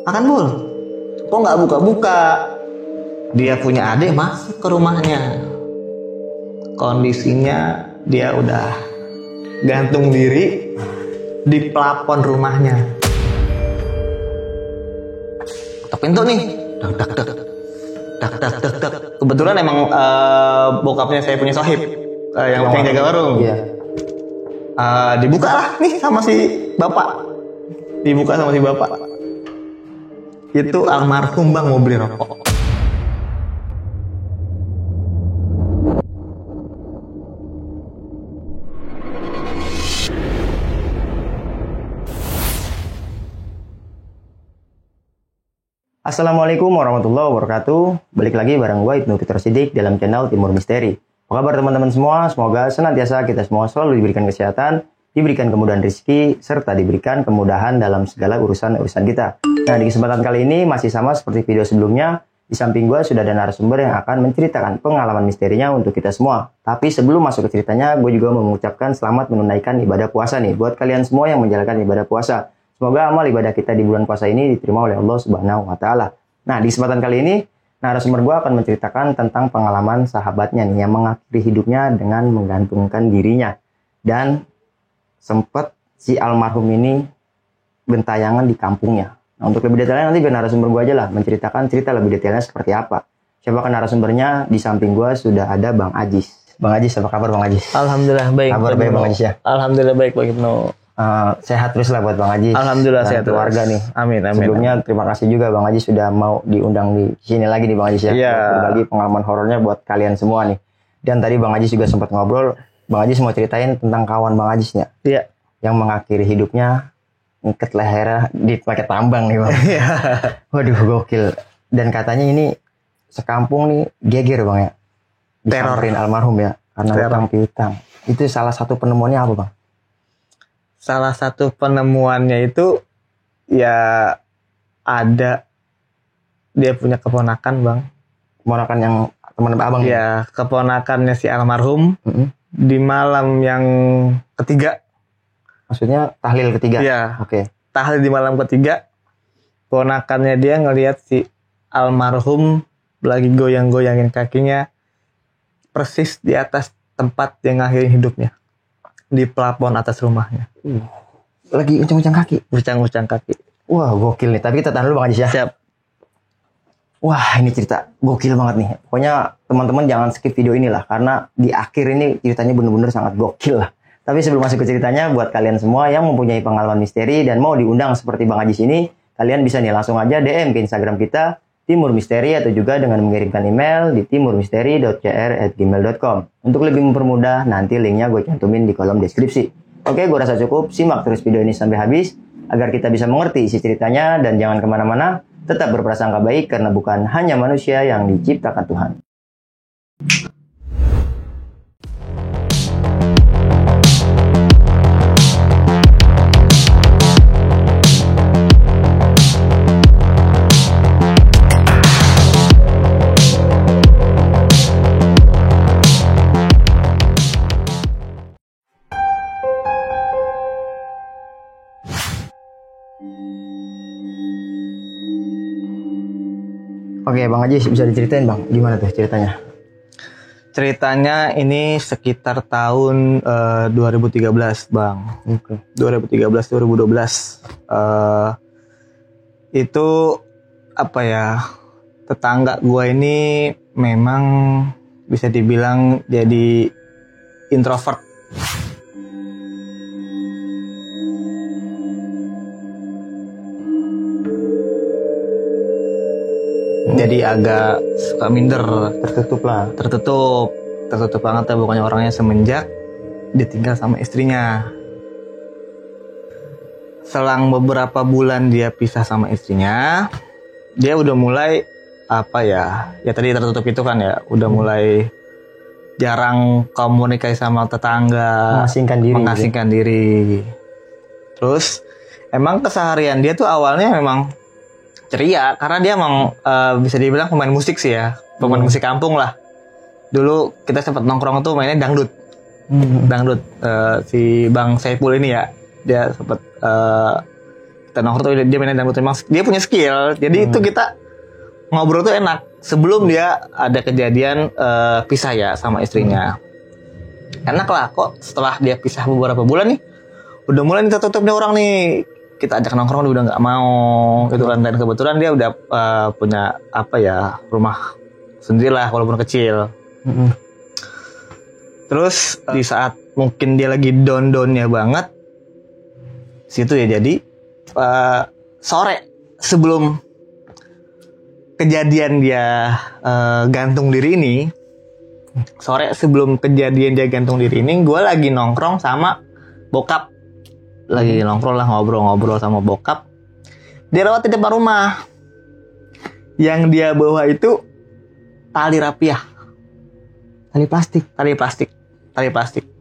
Akan Mul, kok nggak buka-buka? Dia punya adik masuk ke rumahnya. Kondisinya dia udah gantung diri di plafon rumahnya. Ketok pintu nih, dak dak dak dak dak dak. Kebetulan emang bokapnya saya punya sohib yang jaga warung. Iya. Dibuka lah nih sama si bapak. Dibuka sama si bapak. Itu almarhum Bang mau beli rokok. Assalamualaikum warahmatullahi wabarakatuh. Balik lagi bareng gue Ibnu Fitur Sidik dalam channel Timur Misteri. Apa kabar teman-teman semua? Semoga senantiasa kita semua selalu diberikan kesehatan, diberikan kemudahan rezeki, serta diberikan kemudahan dalam segala urusan-urusan kita. Nah, di kesempatan kali ini masih sama seperti video sebelumnya. Di samping gue sudah ada narasumber yang akan menceritakan pengalaman misterinya untuk kita semua. Tapi sebelum masuk ke ceritanya, gue juga mau mengucapkan selamat menunaikan ibadah puasa nih buat kalian semua yang menjalankan ibadah puasa. Semoga amal ibadah kita di bulan puasa ini diterima oleh Allah Subhanahu wa Ta'ala. Nah, di kesempatan kali ini, narasumber gue akan menceritakan tentang pengalaman sahabatnya nih yang mengakhiri hidupnya dengan menggantungkan dirinya. Dan sempat si almarhum ini bentayangan di kampungnya. Nah, untuk lebih detailnya nanti biar narasumber gue aja lah menceritakan cerita lebih detailnya seperti apa. Siapakah narasumbernya? Di samping gue sudah ada Bang Ajis. Bang Ajis, apa kabar Bang Ajis? Alhamdulillah baik. Kabar baik Bang Ajis ya? Alhamdulillah baik Bang Ibnu. Sehat terus lah buat Bang Ajis. Alhamdulillah sehat keluarga nih. Amin. Sebelumnya terima kasih juga Bang Ajis sudah mau diundang di sini lagi nih Bang Ajis ya. Iya. Berbagi pengalaman horornya buat kalian semua nih. Dan tadi Bang Ajis juga sempat ngobrol. Bang Ajis mau ceritain tentang kawan Bang Ajisnya. Iya. Yang mengakhiri hidupnya ngikat lehernya pakai tambang nih Bang. Iya. Waduh gokil. Dan katanya ini sekampung nih geger Bang ya. Disamperin almarhum ya. Karena utang piutang. Itu salah satu penemuannya apa Bang? Salah satu penemuannya itu ya ada dia punya keponakan Bang. Keponakan yang teman abang? Iya, keponakannya si almarhum di malam yang ketiga. Maksudnya tahlil ketiga? Iya. Oke. Tahlil di malam ketiga, ponakannya dia ngelihat si almarhum lagi goyang-goyangin kakinya persis di atas tempat yang ngakhirin hidupnya. Di plafon atas rumahnya. Lagi uncang-uncang kaki? Uncang-uncang kaki. Wah gokil nih. Tapi kita tahan dulu Bang Ajis ya. Siap. Wah ini cerita gokil banget nih. Pokoknya teman-teman jangan skip video ini lah. Karena di akhir ini ceritanya bener-bener sangat gokil lah. Tapi sebelum masuk ke ceritanya, buat kalian semua yang mempunyai pengalaman misteri dan mau diundang seperti Bang Ajis ini, kalian bisa nih langsung aja DM ke Instagram kita, Timur Misteri, atau juga dengan mengirimkan email di timurmisteri.cr@gmail.com. Untuk lebih mempermudah, nanti linknya gue cantumin di kolom deskripsi. Oke, gue rasa cukup. Simak terus video ini sampai habis, agar kita bisa mengerti isi ceritanya, dan jangan kemana-mana, tetap berprasangka baik, karena bukan hanya manusia yang diciptakan Tuhan. Oke, Bang Ajis bisa diceritain Bang, gimana tuh ceritanya? Ceritanya ini sekitar tahun 2013 Bang. Oke. 2013-2012. Itu apa ya? Tetangga gua ini memang bisa dibilang jadi introvert. Jadi agak suka minder, Tertutup banget ya pokoknya orangnya semenjak ditinggal sama istrinya. Selang beberapa bulan dia pisah sama istrinya, dia udah mulai apa ya tadi tertutup itu kan ya, udah mulai jarang komunikasi sama tetangga, mengasingkan diri. Terus emang keseharian dia tuh awalnya memang ceria karena dia emang bisa dibilang pemain musik sih ya. pemain musik kampung lah. Dulu kita sempat nongkrong tuh mainnya dangdut. Dangdut. Si Bang Saipul ini ya, dia sempat kita nongkrong tuh dia mainnya dangdut. Memang dia punya skill. Jadi itu kita ngobrol tuh enak. Sebelum dia ada kejadian pisah ya sama istrinya. Enak lah kok setelah dia pisah beberapa bulan nih, udah mulai tertutup nih orang nih. Kita ajak nongkrong dia udah nggak mau gitu kan. Dan kebetulan dia udah punya rumah sendiri lah walaupun kecil. Terus di saat mungkin dia lagi down-downnya banget, situ ya jadi sore sebelum kejadian dia gantung diri ini, gue lagi nongkrong sama bokap. Lagi nongkrong lah, ngobrol-ngobrol sama bokap. Dia lewat di depan rumah. Yang dia bawa itu tali rapiah. Tali plastik.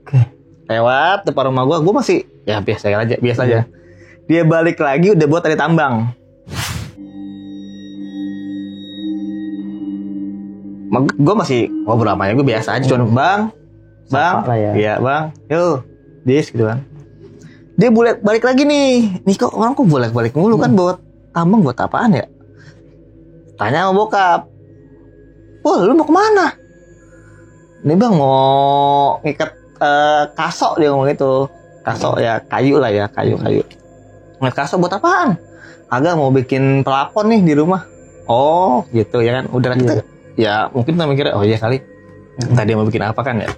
Oke. Lewat depan rumah gue masih ya biasa aja. Dia balik lagi udah buat tali tambang. Gue masih ngobrol sama gue biasa aja, cuma bang, iya bang, yuk, dis gitu kan. Dia balik lagi nih kok orang kok balik mulu kan buat tambang buat apaan ya? Tanya sama bokap, lu mau kemana? Nih bang mau ngikat kasok, dia ngomong gitu. Kasok ya kayu lah ya, kayu. Ngikat kasok buat apaan? Agak mau bikin pelapon nih di rumah. Oh gitu ya kan, udah kita ya mungkin kita mikirnya oh iya kali tadi mau bikin apa kan ya.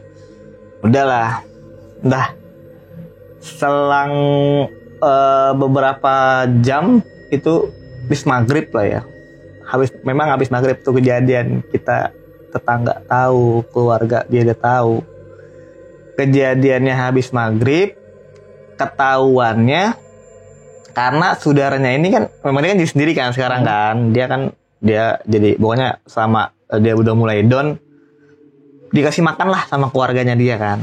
Udahlah, selang beberapa jam itu habis maghrib lah ya. Memang habis maghrib tuh kejadian. Kita tetangga tahu, keluarga dia udah tahu. Kejadiannya habis maghrib, ketahuannya karena saudaranya ini kan memang dia kan jadi sendiri kan sekarang kan. Dia jadi pokoknya selama dia udah mulai down, dikasih makan lah sama keluarganya dia kan.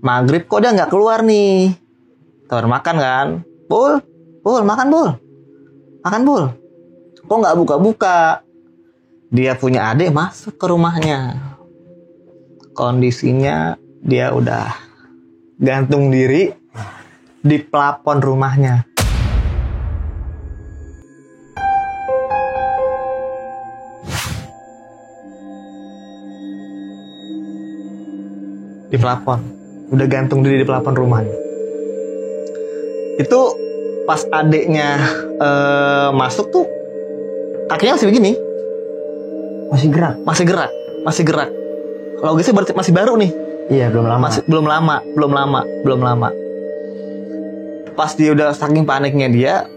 Maghrib kok dia nggak keluar nih, tawar makan kan. Bul makan bul, kok nggak buka. Dia punya adik masuk ke rumahnya, kondisinya dia udah gantung diri di plafon rumahnya. Di plafon, udah gantung diri di plafon rumahnya. Itu pas adeknya masuk tuh kakinya masih begini, masih gerak. Logisnya berarti masih baru nih. Iya, belum lama. Pas dia udah saking paniknya dia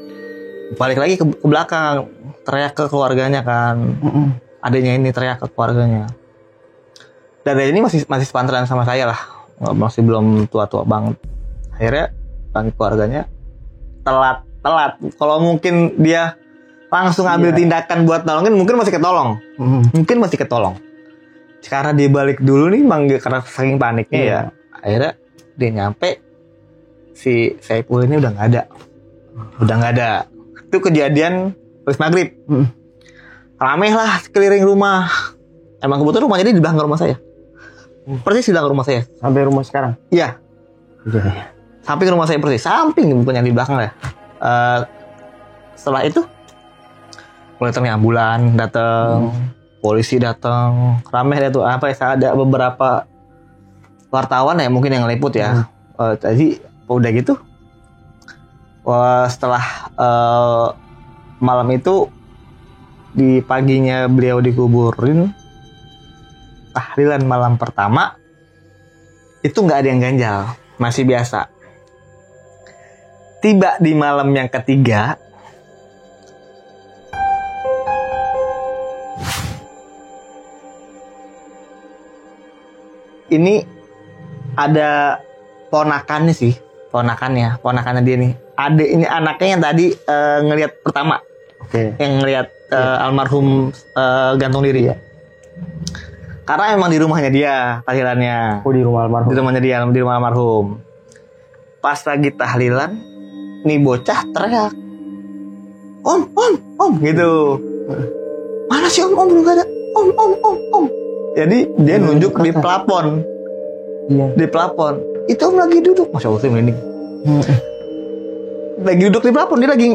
balik lagi ke belakang, teriak ke keluarganya kan. Adeknya ini teriak ke keluarganya. Dan ini masih sepantaran sama saya lah, masih belum tua banget. Akhirnya panggil keluarganya telat. Kalau mungkin dia langsung ambil tindakan buat nolongin, mungkin masih ketolong. Karena dia balik dulu nih, manggil karena saking paniknya ya. Akhirnya dia nyampe, si Saipul ini udah nggak ada. Itu kejadian habis maghrib. Ramai lah sekeliling rumah. Emang kebetulan rumahnya dia di belakang rumah saya. Persis di belakang rumah saya. Sampai rumah sekarang? Iya. Samping rumah saya persis. Samping, bukan yang di belakang lah. Setelah itu mulai ambulan datang, polisi datang, ramai itu ada beberapa wartawan ya mungkin yang ngeliput ya. Jadi udah gitu. Setelah malam itu di paginya beliau dikuburin, tahlilan malam pertama itu nggak ada yang ganjal, masih biasa. Tiba di malam yang ketiga, ini ada ponakannya dia nih. Ini anaknya yang tadi ngelihat pertama, yang ngelihat almarhum gantung diri ya. Karena emang di rumahnya dia tahlilannya. Di rumah almarhum. Di rumahnya dia, di rumah almarhum. Pas lagi tahlilan, nih bocah teriak, Om, gitu. Mana sih om belum ada. Om. Jadi dia nunjuk di plafon. Iya. Di plafon. Itu om lagi duduk. Masya Allah, saya merinding. Lagi duduk di plafon, dia lagi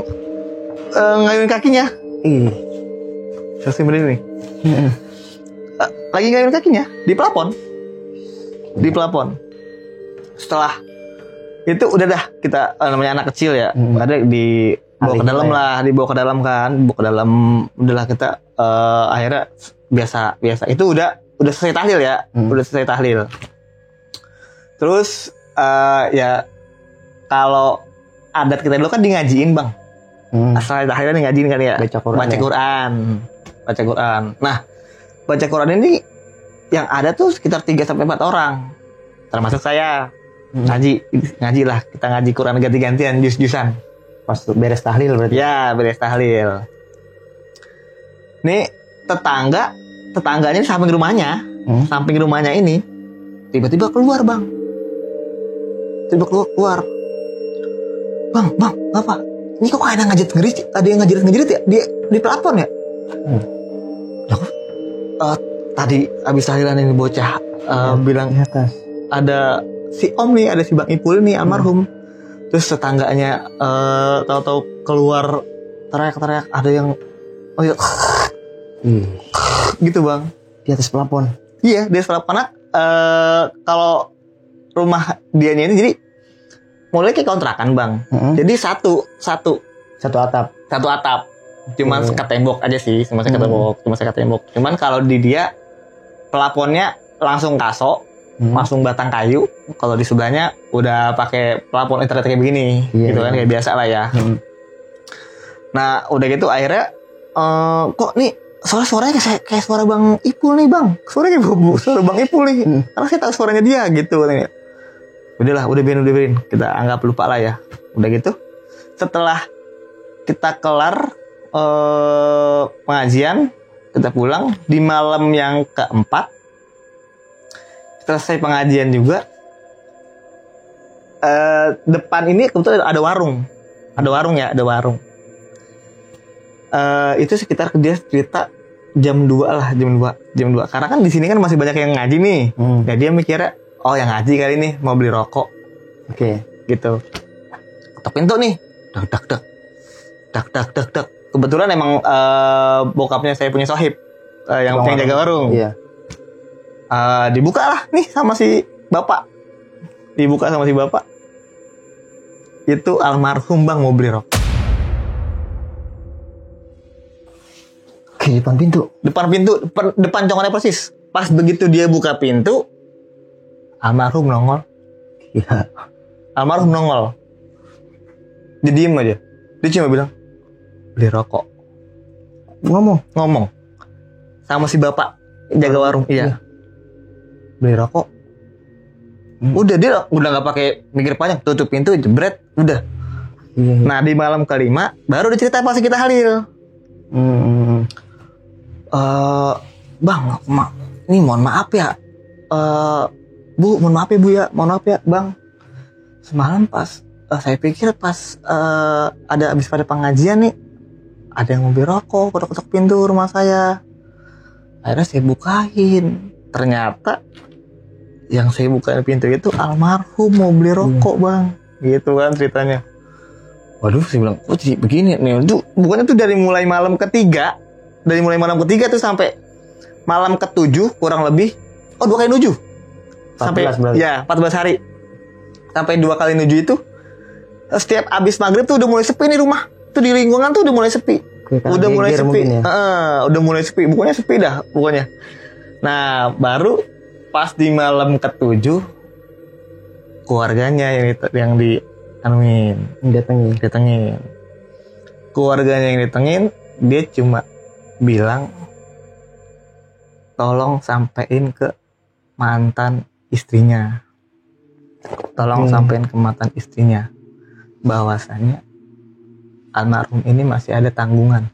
ngayunin kakinya. Ih. Saya merinding nih. Lagi ngayunin kakinya di plafon. Di plafon. Setelah itu udah dah kita namanya anak kecil ya. Ada dibawa ke dalam lah, dibawa ke dalam kan, dibawa ke dalam. Udahlah kita akhirnya biasa itu udah selesai tahlil ya. Udah selesai tahlil. Terus ya kalau adat kita dulu kan di ngajiin bang. Asal tahlilnya di ngajiin kan ya. Baca Quran. Nah baca Quran ini yang ada tuh sekitar 3-4 orang, termasuk saya. Ngaji lah, kita ngaji Quran ganti-gantian, jus-jusan. Pas beres tahlil berarti. Ya, beres tahlil. Nih tetangganya samping rumahnya, ini tiba-tiba keluar bang. Keluar. Bang, apa? Ini kok ada yang ngajerit ya? Di plafon ya? Tadi abis tahlilan ini bocah bilang di atas. Ada si om nih, ada si Bang Ipul nih almarhum. Terus tetangganya tahu-tahu keluar teriak-teriak, ada yang gitu bang, di atas plafon. Iya, di atas plafon. Kalau rumah dianya ini jadi mulai kayak kontrakan bang. Jadi satu atap. Cuman sekat tembok aja sih, cuma sekat tembok. Cuman kalau di dia plafonnya langsung kaso. Langsung batang kayu. Kalau di sebelahnya udah pakai plafon internet kayak begini, gitu kan, kayak biasa lah ya. Nah udah gitu akhirnya kok nih suaranya kayak suara Bang Ipul nih bang, suaranya kayak suara Bang Ipul nih, karena saya tahu suaranya dia gitu. Udah biarin, kita anggap lupa lah ya. Udah gitu setelah kita kelar pengajian, kita pulang di malam yang keempat. Selesai pengajian juga, depan ini kebetulan ada warung. Itu sekitar dia cerita jam 2 lah, jam 2. Karena kan di sini kan masih banyak yang ngaji nih. Nah dia mikirnya, oh yang ngaji kali ini mau beli rokok. Oke. Gitu. Ketok pintu nih. Dak. Kebetulan emang bokapnya saya punya sohib yang jaga warung. Iya. Dibuka lah nih sama si bapak. Itu almarhum bang mau beli rokok. Oke, depan congolnya persis. Pas begitu dia buka pintu, almarhum nongol. Iya. Almarhum nongol. Dia diem aja. Dia cuma bilang, beli rokok. Ngomong. Sama si bapak jaga warung. Iya. Beli rokok. Udah dia udah nggak pakai mikir panjang, tutup pintu, jebret, udah. Nah di malam kelima baru dicerita pas kita halil. Bang, ini mohon maaf ya, Bu, mohon maaf ya bang. Semalam pas saya pikir pas ada abis pada pengajian nih, ada yang mau beli rokok, ketok-ketok pintu rumah saya. Akhirnya saya bukain, ternyata yang saya bukain pintu itu almarhum mau beli rokok bang, gitu kan ceritanya. Waduh, saya bilang, oh jadi begini nih, itu bukannya tuh dari mulai malam ketiga tuh sampai malam ke-7 kurang lebih, 2 kali nuju, sampai 14 hari, sampai 2 kali nuju itu, setiap abis maghrib tuh udah mulai sepi nih rumah, tuh di lingkungan tuh udah mulai sepi, udah mulai sepi, pokoknya sepi dah pokoknya. Nah baru pas di malam ke-7 keluarganya yang datengin. Keluarganya yang datengin, dia cuma bilang tolong sampein ke mantan istrinya. Bahwasanya almarhum ini masih ada tanggungan.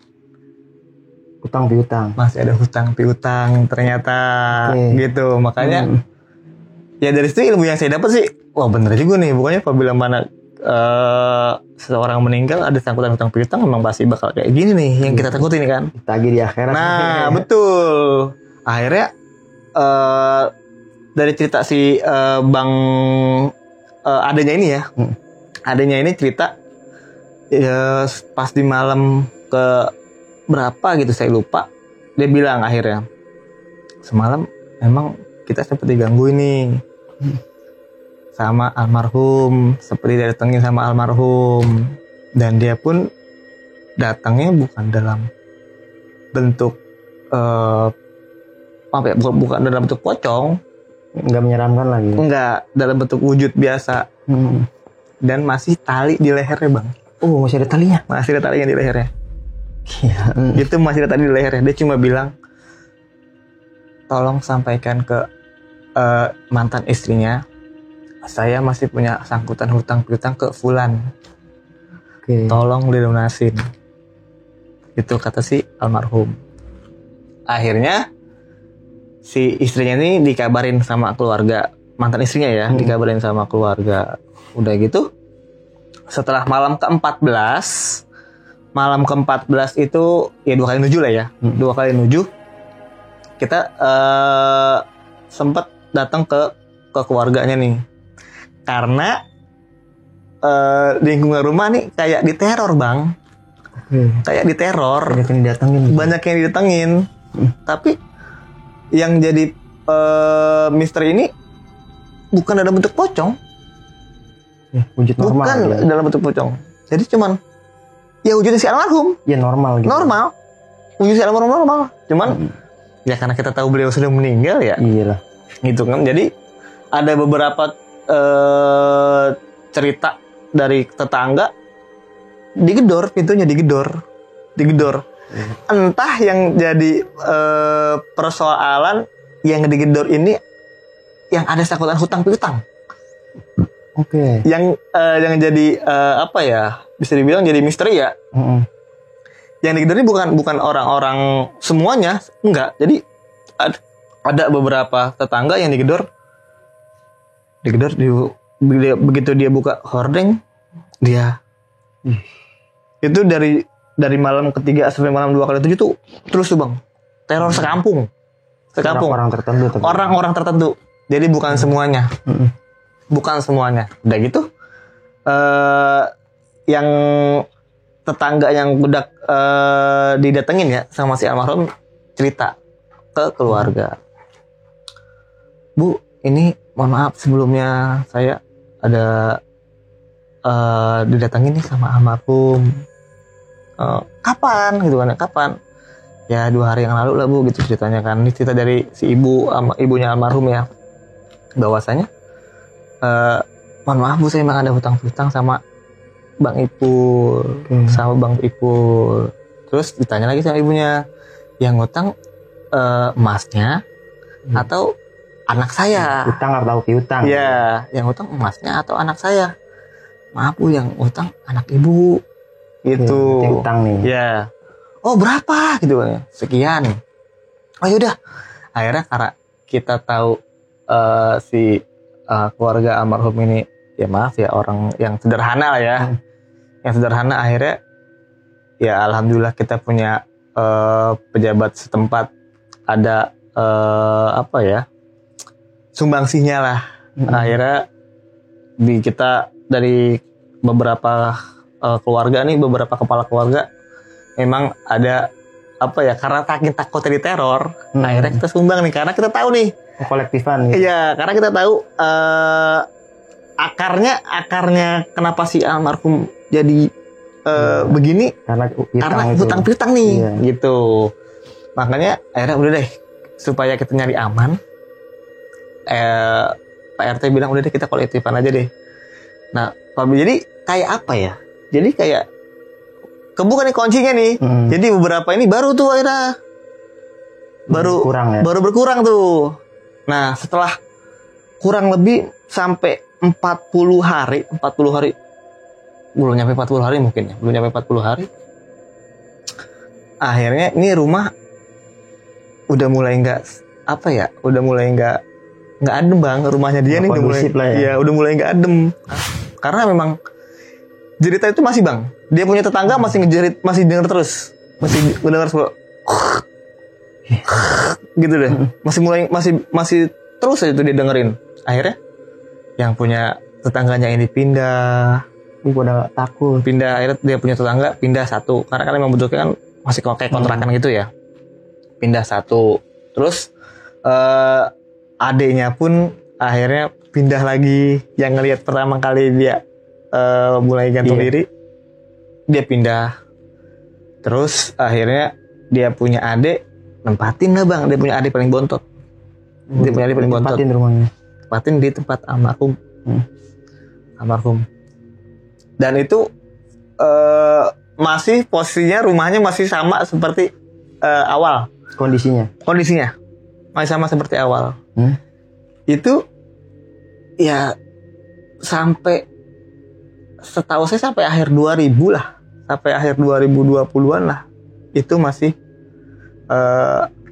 Masih ada hutang piutang ternyata. Gitu. Makanya ya dari situ ilmu yang saya dapat sih, wah bener juga nih. Pokoknya apabila mana seseorang meninggal ada sangkutan hutang piutang, memang pasti bakal kayak gini nih yang kita takutin kan. Tagih di akhirat. Nah betul. Akhirnya dari cerita si bang adanya ini ya, adanya ini cerita ya, pas di malam ke berapa gitu saya lupa, dia bilang akhirnya semalam emang kita sempat diganggu ini sama almarhum, seperti datengin sama almarhum, dan dia pun datangnya bukan dalam bentuk apa ya, bukan dalam bentuk pocong, nggak menyeramkan lagi, enggak, dalam bentuk wujud biasa, dan masih tali di lehernya bang. Oh masih ada talinya? Masih ada talinya di lehernya. Iya. Itu masih ada tali di lehernya. Dia cuma bilang, tolong sampaikan ke mantan istrinya, saya masih punya sangkutan hutang piutang ke Fulan. Tolong dilunasin. Itu kata si almarhum. Akhirnya si istrinya ini dikabarin sama keluarga, mantan istrinya ya, dikabarin sama keluarga. Udah gitu, setelah malam ke-14 itu ya 2 kali nuju lah ya. 2 kali nuju kita sempat datang ke keluarganya nih, karena lingkungan rumah nih kayak diteror bang. Kayak diteror, banyak yang didatengin. Tapi yang jadi misteri ini bukan dalam bentuk pocong, wujud normal, bukan ya? Dalam bentuk pocong. Jadi cuman ya wujudnya si almarhum. Ya normal gitu. Normal. Wujud si almarhum normal. Cuman ya karena kita tahu beliau sudah meninggal ya. Iyalah. Gitu kan. Jadi ada beberapa cerita dari tetangga, digedor, pintunya digedor. Entah yang jadi persoalan yang digedor ini yang ada sangkutan hutang piutang. Yang jadi apa ya, bisa dibilang jadi misteri ya. Yang digedor ini bukan orang-orang semuanya, enggak. Jadi ada beberapa tetangga yang digedor begitu dia buka hordeng, dia itu dari malam ketiga sampai malam 2 kali 7 tuh terus tuh bang, teror sekampung. Orang-orang tertentu. Jadi bukan semuanya. Bukan semuanya. Udah gitu yang tetangga yang udah didatengin ya sama si almarhum cerita ke keluarga, Bu, ini mohon maaf sebelumnya saya ada didatengin nih sama almarhum. Kapan gitu kan? Kapan? Ya 2 hari yang lalu lah Bu, gitu ceritanya kan. Ini cerita dari si ibunya almarhum ya, bahwasanya mohon maaf Bu, saya memang ada hutang-hutang sama Bang Ipul, sama Bang Ipul. Terus ditanya lagi sama ibunya, yang ngutang emasnya atau anak saya? Utang atau piutang? Iya, yang ngutang emasnya atau anak saya? Maaf Bu, yang utang anak ibu. Gitu. Utang nih. Ya. Oh berapa gitu kan ya? Sekian. Oh yaudah. Akhirnya karena kita tahu si keluarga almarhum ini, ya maaf ya, orang yang sederhana lah ya. Yang sederhana, akhirnya ya alhamdulillah kita punya pejabat setempat ada apa ya, sumbangsihnya lah. Akhirnya kita dari beberapa keluarga nih, beberapa kepala keluarga memang ada apa ya, karena takut jadi teror, akhirnya kita sumbang nih, karena kita tahu nih kolektifan gitu. Iya, karena kita tahu akarnya kenapa si almarhum jadi begini, karena hutang piutang nih, gitu. Makanya akhirnya udah deh, supaya kita nyari aman, Pak RT bilang udah deh kita kolektifan aja deh. Nah, jadi kayak apa ya? Jadi kayak kebuka nih kuncinya nih. Jadi beberapa ini baru tuh akhirnya baru berkurang tuh. Nah, setelah kurang lebih sampai 40 hari, belum nyampe 40 hari mungkin ya, belum nyampe 40 hari. Akhirnya ini rumah udah mulai nggak apa ya, udah mulai nggak adem bang, rumahnya dia nih udah mulai, ya udah mulai nggak adem, karena memang Jeritan itu masih bang. Dia punya tetangga masih ngejerit, masih denger terus, masih mendengar suara gitu deh. Masih terus aja tuh dia dengerin. Akhirnya yang punya tetangganya ini pindah. Udah takut. Pindah, akhirnya dia punya tetangga pindah satu. Karena kan emang bentuknya kan masih kayak kontrakan gitu ya. Pindah satu. Terus adeknya pun akhirnya pindah lagi. Yang ngelihat pertama kali dia mulai gantung diri, dia pindah. Terus akhirnya dia punya adik, nempatin lah bang. Dia punya adik paling bontot. Dia punya adik paling bontot. Nempatin rumahnya. Nempatin di tempat almarhum. Almarhum. Dan itu masih posisinya rumahnya masih sama seperti awal. Kondisinya masih sama seperti awal. Itu ya sampai setahu saya sampai akhir 2000 lah. Sampai akhir 2020-an lah. Itu masih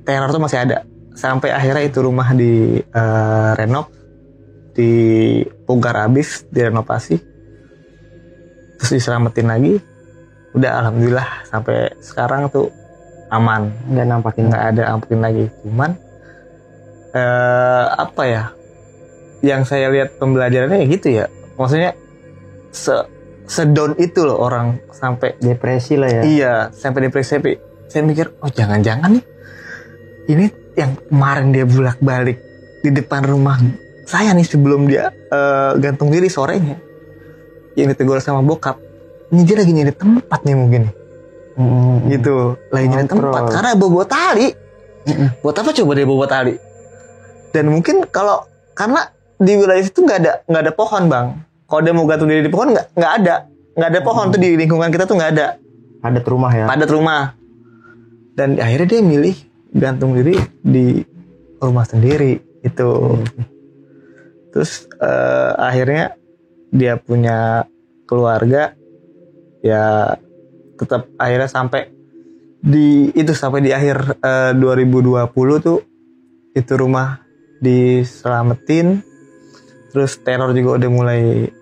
teror tuh masih ada. Sampai akhirnya itu rumah di renov, dibongkar habis, direnovasi. Terus diselamatin lagi. Udah alhamdulillah sampai sekarang tuh aman. Nggak ada nampakin lagi. Cuman apa ya? Yang saya lihat pembelajarannya gitu ya. Maksudnya sedown itu loh orang sampai depresi lah ya. Iya, sampai depresi. Saya mikir, oh jangan-jangan nih ini yang kemarin dia bolak-balik di depan rumah saya nih sebelum dia gantung diri sorenya. Yang ditegur sama bokap, ini dia lagi nyari tempat nih mungkin gitu, lagi nyari tempat karena bawa tali. Buat apa coba dia bawa tali? Dan mungkin karena di wilayah itu nggak ada pohon bang. Kalau dia mau gantung diri di pohon nggak ada pohon tuh di lingkungan kita tuh nggak ada. Padat rumah ya. Padat rumah. Dan akhirnya dia milih gantung diri di rumah sendiri itu. Terus akhirnya dia punya keluarga ya, tetap akhirnya sampai di akhir 2020 tuh itu rumah diselamatin. Terus teror juga udah mulai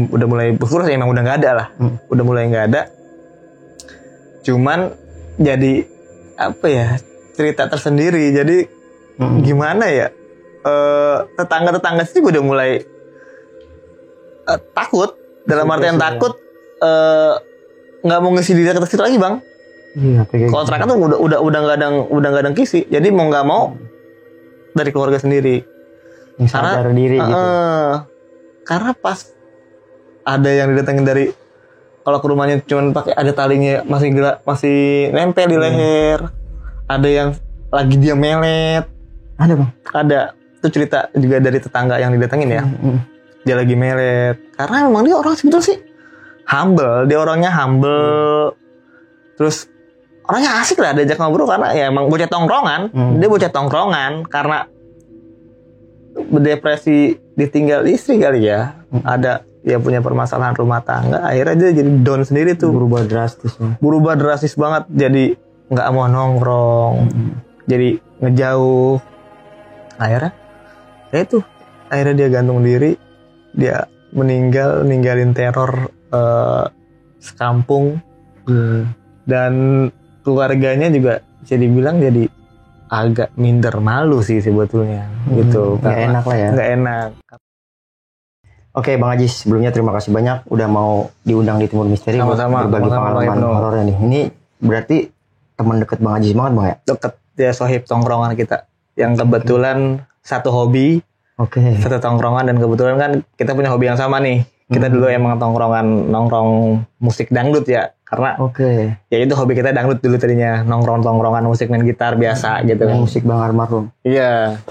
udah mulai berkurang, emang udah nggak ada lah. Udah mulai nggak ada. Cuman jadi apa ya, cerita tersendiri. Jadi gimana ya, tetangga sih udah mulai takut, dalam artian takut nggak mau ngisi diri ke situ lagi bang. Iya, kontrakan tuh udah nggak ada kisi. Jadi mau nggak mau dari keluarga sendiri. Sadar diri gitu. Karena pas ada yang didatengin dari, kalau ke rumahnya cuma pakai ada talinya masih nempel di leher. Ada yang lagi dia melet. Ada bang. Ada. Itu cerita juga dari tetangga yang didatengin ya. Dia lagi melet. Karena memang dia orang sebetulnya sih humble. Dia orangnya humble. Terus orangnya asik lah diajak ngobrol karena ya emang bocah tongkrongan. Dia bocah tongkrongan karena berdepresi ditinggal istri kali ya. Ada ya punya permasalahan rumah tangga. Akhirnya dia jadi down sendiri tuh. Berubah drastis banget. Jadi nggak mau nongkrong. Jadi ngejauh. Akhirnya ya itu. Akhirnya dia gantung diri. Dia ninggalin teror sekampung. Dan keluarganya juga bisa dibilang jadi agak minder, malu sih sebetulnya gitu. Nggak enak lah ya. Nggak enak. Oke Bang Ajis, sebelumnya terima kasih banyak udah mau diundang di Timur Misteri buat berbagi pengalaman horor ini. Ini berarti teman deket Bang Ajis banget Bang ya? Deket, dia sohib tongkrongan kita. Yang kebetulan satu hobi, satu tongkrongan, dan kebetulan kan kita punya hobi yang sama nih. Kita dulu emang nongkrong musik dangdut ya. Karena ya itu hobi kita dangdut dulu tadinya. Nongkrong-tongkrongan musik, main gitar biasa gitu kan. Musik Bang almarhum. Iya.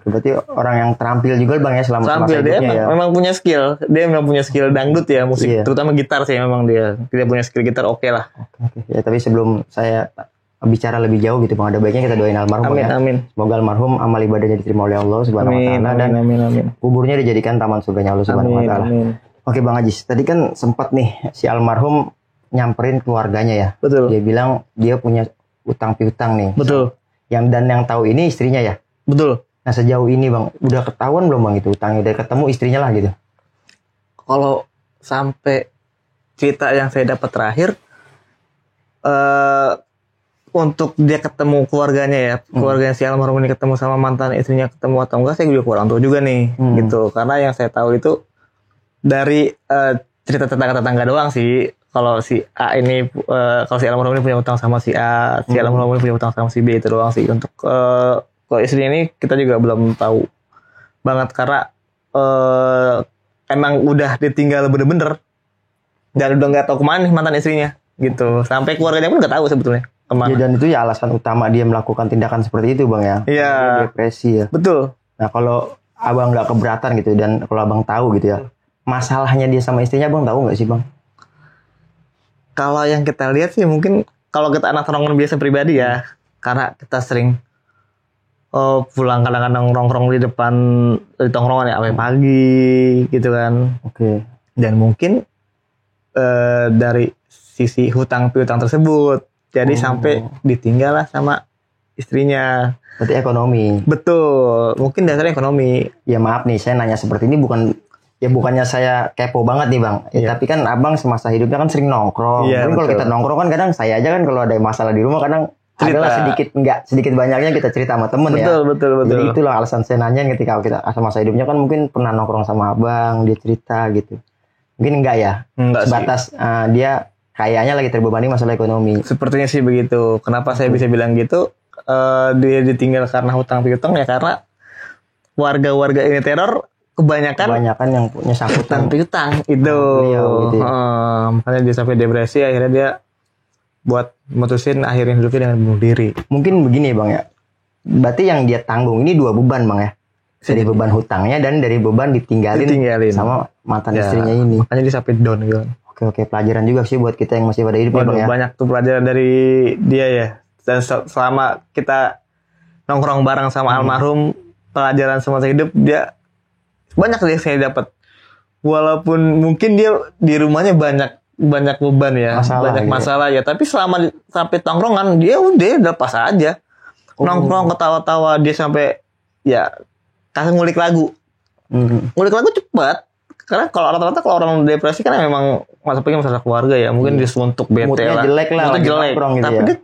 Berarti orang yang terampil juga Bang ya selama terampil, dia ya. Memang punya skill. Dia memang punya skill dangdut ya, musik. Terutama gitar sih memang dia. Dia punya skill gitar oke lah. Ya tapi sebelum saya bicara lebih jauh gitu Bang, ada baiknya kita doain almarhum. Amin, ya. amin. Semoga almarhum amal ibadahnya diterima oleh Allah Subhanahu wa taala, dan kuburnya dijadikan taman surganya Allah Subhanahu wa taala. Oke Bang Ajis, tadi kan sempat nih si almarhum nyamperin keluarganya ya. Betul. Dia bilang dia punya utang piutang nih. Betul. Yang tahu ini istrinya ya. Betul. Nah sejauh ini Bang, udah ketahuan belum Bang itu utangnya? Udah ketemu istrinya lah gitu. Kalau sampai cerita yang saya dapat terakhir, untuk dia ketemu keluarganya ya, keluarganya si almarhum ini ketemu sama mantan istrinya ketemu atau enggak, saya juga kurang tahu juga nih, gitu. Karena yang saya tahu itu dari cerita tetangga-tetangga doang sih. Kalau si A ini, kalau si almarhum ini punya utang sama si A, si almarhum ini punya utang sama si B, itu doang sih. Untuk kalau istrinya ini kita juga belum tahu banget karena emang udah ditinggal bener-bener dan udah nggak tahu kemana nih mantan istrinya, gitu. Sampai keluarganya pun nggak tahu sebetulnya kemana. Ya, dan itu ya alasan utama dia melakukan tindakan seperti itu bang ya. Iya. Dia depresi ya. Betul. Nah kalau abang nggak keberatan gitu dan kalau abang tahu gitu ya, masalahnya dia sama istrinya abang tahu nggak sih bang? Kalau yang kita lihat sih mungkin kalau kita anak nongkrong biasa pribadi ya, karena kita sering pulang kadang-kadang nongkrong di depan di tongkrongan ya sampai pagi gitu kan. Oke. Dan mungkin dari sisi hutang piutang tersebut jadi sampai ditinggal lah sama istrinya. Berarti ekonomi. Betul, mungkin dasarnya ekonomi. Ya maaf nih, saya nanya seperti ini bukannya saya kepo banget nih bang. Ya, tapi kan abang semasa hidupnya kan sering nongkrong. Iya, mungkin kalau kita nongkrong kan kadang saya aja kan kalau ada masalah di rumah kadang cerita. adalah sedikit banyaknya kita cerita sama temen ya. Betul. Jadi itulah alasan saya nanya ketika kita masa hidupnya kan mungkin pernah nongkrong sama abang, dia cerita gitu. Mungkin enggak ya? Enggak sebatas dia kayaknya lagi terbebani masalah ekonomi. Sepertinya sih begitu. Kenapa saya bisa bilang gitu? Dia ditinggal karena hutang piutang ya karena warga-warga ini teror kebanyakan yang punya hutang piutang itu. Gitu ya. Makanya dia sampai depresi, akhirnya dia buat mutusin akhirin hidupnya dengan bunuh diri. Mungkin begini bang ya. Berarti yang dia tanggung ini 2 beban bang ya. Dari beban hutangnya dan dari beban ditinggalin. Sama mantan istrinya ini. Makanya dia sampai down gitu. Oke, pelajaran juga sih buat kita yang masih pada hidup ya, ya. Banyak tuh pelajaran dari dia ya. Dan selama kita nongkrong bareng sama almarhum, pelajaran semasa hidup dia banyak deh saya dapat. Walaupun mungkin dia di rumahnya banyak beban ya, banyak masalah ya. Tapi selama sampai tongkrongan dia udah lepas aja. Nongkrong ketawa-tawa dia sampai ya kasih ngulik lagu. Ngulik lagu cepat. Karena kalau rata-rata kalau orang depresi kan memang masalah keluarga ya, mungkin disuntuk bete moodnya lah. jelek lah. Moodnya jelek. Gitu tapi ya. dia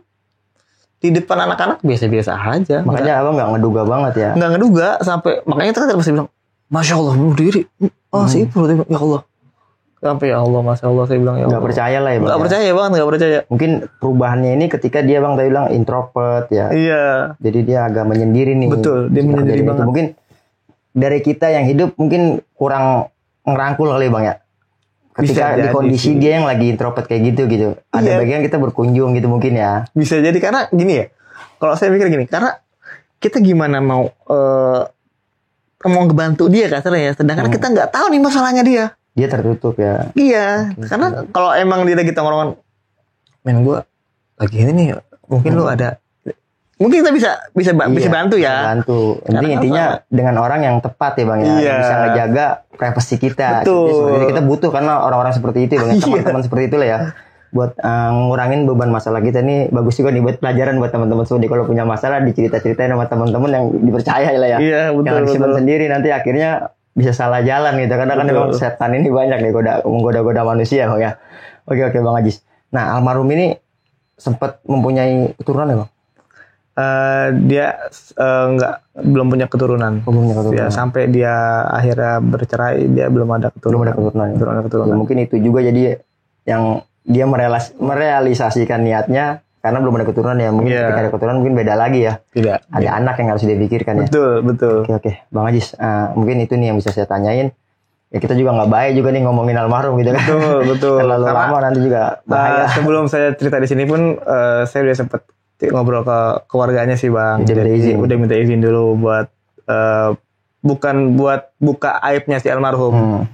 di depan anak-anak biasa-biasa aja. Makanya abang nggak ngeduga banget ya. Nggak ngeduga sampai makanya kita kan pasti bilang, Masya Allah bunuh diri. Si Ipul ya Allah. Sampai ya Allah, Masya Allah saya bilang ya Allah. Nggak percaya lah ya bang. Nggak percaya banget, nggak percaya. Mungkin perubahannya ini ketika dia bang tadi bilang introvert ya. Iya. Jadi dia agak menyendiri nih. Betul, dia menyendiri banget. Mungkin dari kita yang hidup mungkin kurang ngerangkul kali bang ya. Ketika di kondisi dia yang lagi introvert kayak gitu. Ada bagian kita berkunjung gitu mungkin ya. Bisa jadi karena gini ya. Kalau saya mikir gini, karena kita gimana mau ngebantu dia kasarnya ya. Sedangkan kita nggak tahu nih masalahnya dia. Dia tertutup ya. Iya. Karena kalau emang dia lagi tongkrongan, men gue lagi ini nih, mungkin lu ada. Mungkin kita bisa bantu ya. Bantu. Intinya dengan orang yang tepat ya bang ya. Yang bisa ngejaga privasi kita. Betul. Jadi kita butuh karena orang-orang seperti itu bang. Teman-teman seperti itu lah ya. Buat ngurangin beban masalah kita nih. Bagus juga nih buat pelajaran buat teman-teman semua. Kalau punya masalah dicerita-ceritain sama teman-teman yang dipercaya lah ya. Iya betul. Jangan disimpan sendiri nanti akhirnya bisa salah jalan gitu. Karena kan memang setan ini banyak nih menggoda-goda manusia bang ya. Oke bang Ajis. Nah almarhum ini sempat mempunyai keturunan ya bang? Dia belum punya keturunan. Ya, sampai dia akhirnya bercerai dia belum ada keturunan. Belum ada keturunan. Ya, mungkin itu juga jadi yang dia merealisasikan niatnya karena belum ada keturunan ya. Mungkin ketika ada keturunan mungkin beda lagi ya. Tidak. Ada anak yang harus dipikirkan ya. Betul. Oke. Bang Ajis, mungkin itu nih yang bisa saya tanyain. Ya kita juga nggak baik juga nih ngomongin almarhum gitu kan. Betul. Terlalu lama nanti juga bahaya. Sebelum saya cerita di sini pun saya udah sempet ngobrol ke keluarganya sih bang. Udah minta izin dulu buat bukan buat buka aibnya si almarhum.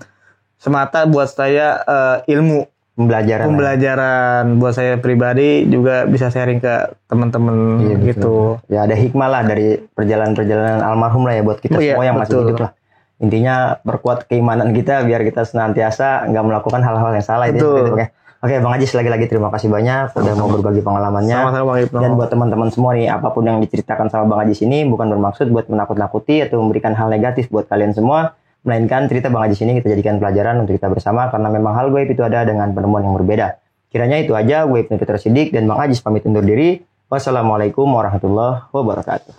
Semata buat saya ilmu pembelajaran buat saya pribadi juga bisa sharing ke teman-teman gitu. Ya ada hikmah lah dari perjalanan almarhum lah ya buat kita semua yang masih hidup lah. Intinya perkuat keimanan kita biar kita senantiasa nggak melakukan hal-hal yang salah itu. Oke, Bang Ajis lagi-lagi terima kasih banyak udah mau berbagi pengalamannya. Sama-sama, Bang Ibnu. Dan buat teman-teman semua nih, apapun yang diceritakan sama Bang Ajis ini bukan bermaksud buat menakut-nakuti atau memberikan hal negatif buat kalian semua. Melainkan cerita Bang Ajis ini kita jadikan pelajaran untuk kita bersama karena memang hal gaib itu ada dengan penemuan yang berbeda. Kiranya itu aja, gue Ibnu Fitro Siddiq dan Bang Ajis pamit undur diri. Wassalamualaikum warahmatullahi wabarakatuh.